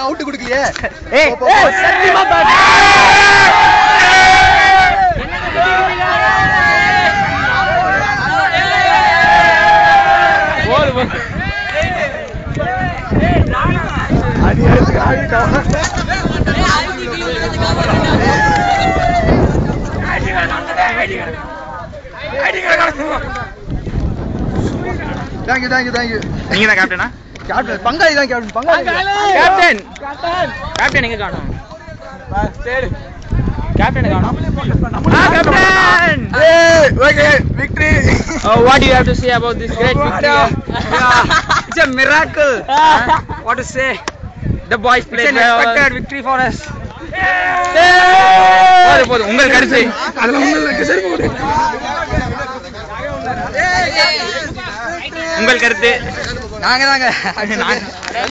Out குடுக்கலையே. Thank you. நீங்க தான் கேப்டனா? கேப்டன் பங்காளி தான் கேப்டன். பங்காளி கேப்டன் எங்க காணோம்? கேப்டன் காணோம். Captain. Okay, victory. What do you have to say about this great victory? It's a miracle. What to say? The boys played It's an expected victory for us. போதும் உங்கள் கருத்து. உங்கள் கருத்து. நாங்க